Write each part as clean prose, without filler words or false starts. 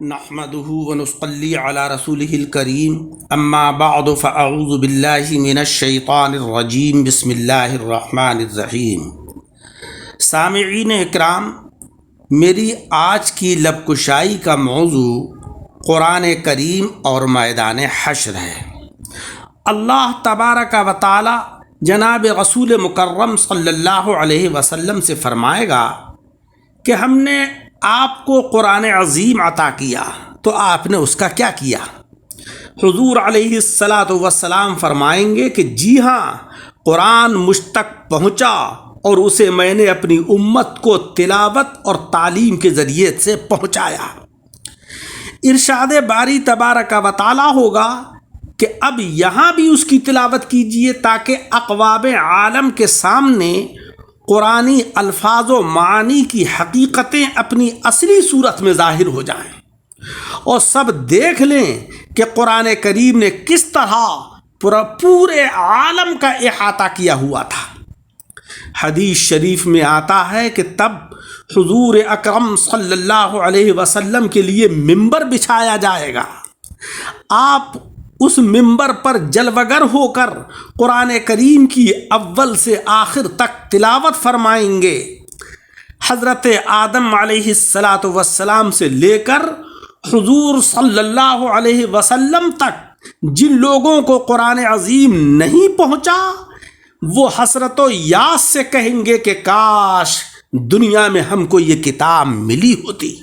نحمده ونصلي على رسوله الكريم اما بعد فاعوذ بالله من الشیطان الرجیم بسم اللہ الرحمن الرحیم۔ سامعین اکرام، میری آج کی لب کشائی کا موضوع قرآن کریم اور میدان حشر ہے۔ اللہ تبارک و تعالی جناب رسول مکرم صلی اللہ علیہ وسلم سے فرمائے گا کہ ہم نے آپ کو قرآن عظیم عطا کیا تو آپ نے اس کا کیا کیا؟ حضور علیہ السلام فرمائیں گے کہ جی ہاں، قرآن مجھ تک پہنچا اور اسے میں نے اپنی امت کو تلاوت اور تعلیم کے ذریعے سے پہنچایا۔ ارشاد باری تبارک و تعالی ہوگا کہ اب یہاں بھی اس کی تلاوت کیجئے تاکہ اقوام عالم کے سامنے قرآنی الفاظ و معانی کی حقیقتیں اپنی اصلی صورت میں ظاہر ہو جائیں اور سب دیکھ لیں کہ قرآن کریم نے کس طرح پورے عالم کا احاطہ کیا ہوا تھا۔ حدیث شریف میں آتا ہے کہ تب حضور اکرم صلی اللہ علیہ وسلم کے لیے ممبر بچھایا جائے گا، آپ اس ممبر پر جلوگر ہو کر قرآن کریم کی اول سے آخر تک تلاوت فرمائیں گے۔ حضرت آدم علیہ السلام سے لے کر حضور صلی اللہ علیہ وسلم تک جن لوگوں کو قرآن عظیم نہیں پہنچا وہ حسرت و یاس سے کہیں گے کہ کاش دنیا میں ہم کو یہ کتاب ملی ہوتی۔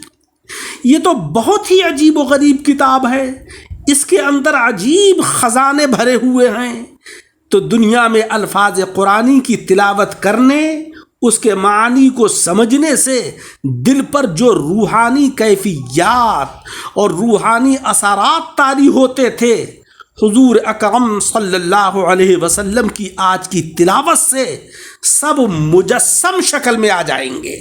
یہ تو بہت ہی عجیب و غریب کتاب ہے، اس کے اندر عجیب خزانے بھرے ہوئے ہیں۔ تو دنیا میں الفاظ قرآنی کی تلاوت کرنے، اس کے معانی کو سمجھنے سے دل پر جو روحانی کیفیات اور روحانی اثرات طاری ہوتے تھے، حضور اکرم صلی اللہ علیہ وسلم کی آج کی تلاوت سے سب مجسم شکل میں آ جائیں گے،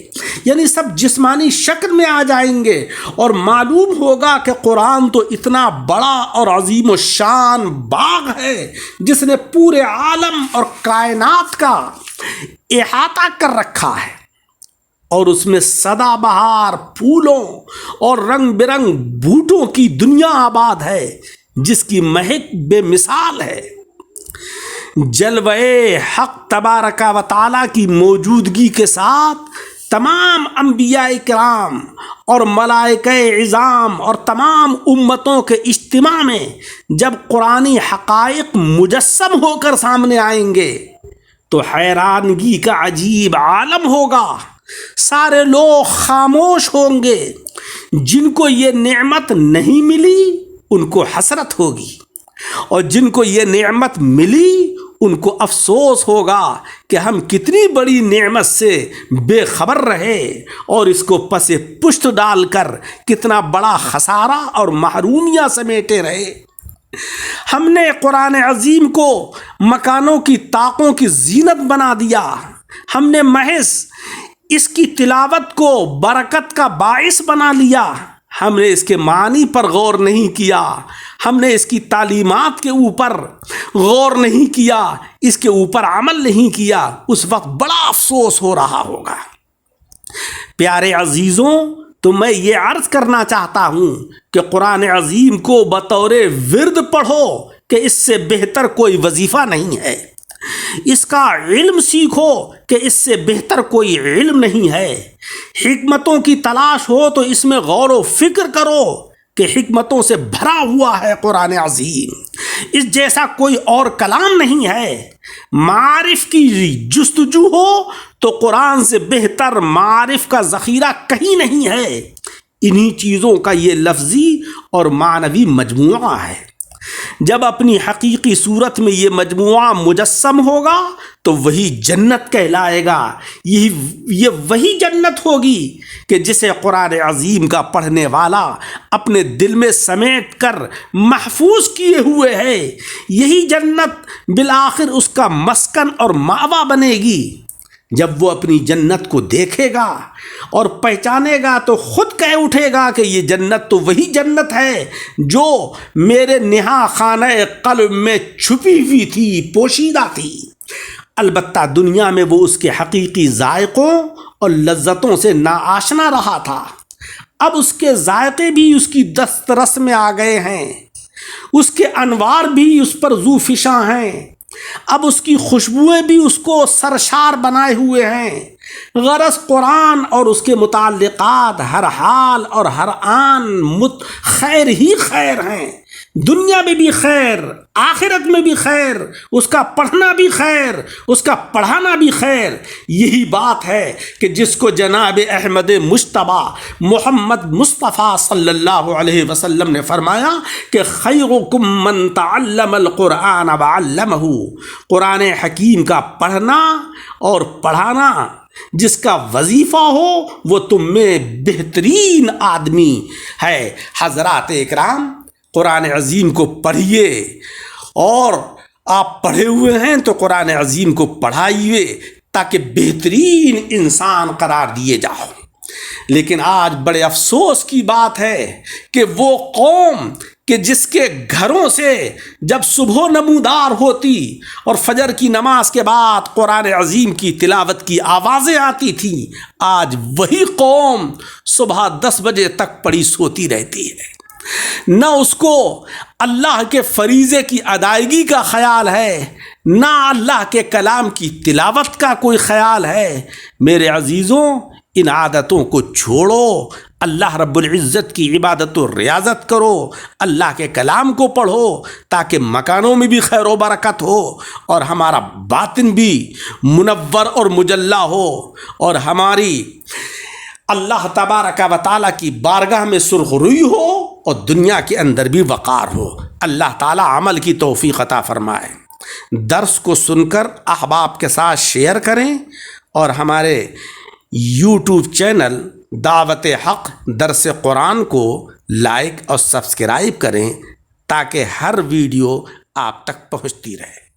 یعنی سب جسمانی شکل میں آ جائیں گے، اور معلوم ہوگا کہ قرآن تو اتنا بڑا اور عظیم و شان باغ ہے جس نے پورے عالم اور کائنات کا احاطہ کر رکھا ہے، اور اس میں سدا بہار پھولوں اور رنگ برنگ بوٹوں کی دنیا آباد ہے جس کی مہک بے مثال ہے۔ جلوے حق تبارک و تعالی کی موجودگی کے ساتھ تمام انبیاء کرام اور ملائکہ عظام اور تمام امتوں کے اجتماع میں جب قرآنی حقائق مجسم ہو کر سامنے آئیں گے تو حیرانگی کا عجیب عالم ہوگا۔ سارے لوگ خاموش ہوں گے، جن کو یہ نعمت نہیں ملی ان کو حسرت ہوگی، اور جن کو یہ نعمت ملی ان کو افسوس ہوگا کہ ہم کتنی بڑی نعمت سے بے خبر رہے اور اس کو پس پشت ڈال کر کتنا بڑا خسارہ اور محرومیاں سمیٹے رہے۔ ہم نے قرآن عظیم کو مکانوں کی طاقوں کی زینت بنا دیا، ہم نے محض اس کی تلاوت کو برکت کا باعث بنا لیا، ہم نے اس کے معنی پر غور نہیں کیا، ہم نے اس کی تعلیمات کے اوپر غور نہیں کیا، اس کے اوپر عمل نہیں کیا۔ اس وقت بڑا افسوس ہو رہا ہوگا۔ پیارے عزیزوں، تو میں یہ عرض کرنا چاہتا ہوں کہ قرآن عظیم کو بطور ورد پڑھو کہ اس سے بہتر کوئی وظیفہ نہیں ہے، اس کا علم سیکھو کہ اس سے بہتر کوئی علم نہیں ہے، حکمتوں کی تلاش ہو تو اس میں غور و فکر کرو کہ حکمتوں سے بھرا ہوا ہے قرآن عظیم، اس جیسا کوئی اور کلام نہیں ہے۔ معارف کی جستجو ہو تو قرآن سے بہتر معارف کا ذخیرہ کہیں نہیں ہے۔ انہی چیزوں کا یہ لفظی اور معنوی مجموعہ ہے۔ جب اپنی حقیقی صورت میں یہ مجموعہ مجسم ہوگا تو وہی جنت کہلائے گا۔ یہ وہی جنت ہوگی کہ جسے قرآن عظیم کا پڑھنے والا اپنے دل میں سمیٹ کر محفوظ کیے ہوئے ہے۔ یہی جنت بالآخر اس کا مسکن اور مأویٰ بنے گی۔ جب وہ اپنی جنت کو دیکھے گا اور پہچانے گا تو خود کہہ اٹھے گا کہ یہ جنت تو وہی جنت ہے جو میرے نہا خانہ قلب میں چھپی ہوئی تھی، پوشیدہ تھی۔ البتہ دنیا میں وہ اس کے حقیقی ذائقوں اور لذتوں سے ناآشنا رہا تھا۔ اب اس کے ذائقے بھی اس کی دسترس میں آ گئے ہیں، اس کے انوار بھی اس پر ذو فشاں ہیں، اب اس کی خوشبوئیں بھی اس کو سرشار بنائے ہوئے ہیں۔ غرض قرآن اور اس کے متعلقات ہر حال اور ہر آن خیر ہی خیر ہیں، دنیا میں بھی خیر، آخرت میں بھی خیر، اس کا پڑھنا بھی خیر، اس کا پڑھانا بھی خیر۔ یہی بات ہے کہ جس کو جناب احمد مجتبیٰ محمد مصطفیٰ صلی اللہ علیہ وسلم نے فرمایا کہ خیرکم من تعلم القرآن وعلمہ، قرآن حکیم کا پڑھنا اور پڑھانا جس کا وظیفہ ہو وہ تم میں بہترین آدمی ہے۔ حضرات اکرام، قرآن عظیم کو پڑھیے، اور آپ پڑھے ہوئے ہیں تو قرآن عظیم کو پڑھائیے تاکہ بہترین انسان قرار دیے جاؤ۔ لیکن آج بڑے افسوس کی بات ہے کہ وہ قوم کہ جس کے گھروں سے جب صبح نمودار ہوتی اور فجر کی نماز کے بعد قرآن عظیم کی تلاوت کی آوازیں آتی تھیں، آج وہی قوم صبح 10 بجے تک پڑی سوتی رہتی ہے۔ نہ اس کو اللہ کے فریضے کی ادائیگی کا خیال ہے، نہ اللہ کے کلام کی تلاوت کا کوئی خیال ہے۔ میرے عزیزوں، ان عادتوں کو چھوڑو، اللہ رب العزت کی عبادت و ریاضت کرو، اللہ کے کلام کو پڑھو تاکہ مکانوں میں بھی خیر و برکت ہو اور ہمارا باطن بھی منور اور مجلہ ہو، اور ہماری اللہ تبارک و تعالیٰ کی بارگاہ میں سرخ روئی ہو اور دنیا کے اندر بھی وقار ہو۔ اللہ تعالیٰ عمل کی توفیق عطا فرمائے۔ درس کو سن کر احباب کے ساتھ شیئر کریں، اور ہمارے یوٹیوب چینل دعوت حق درس قرآن کو لائک اور سبسکرائب کریں تاکہ ہر ویڈیو آپ تک پہنچتی رہے۔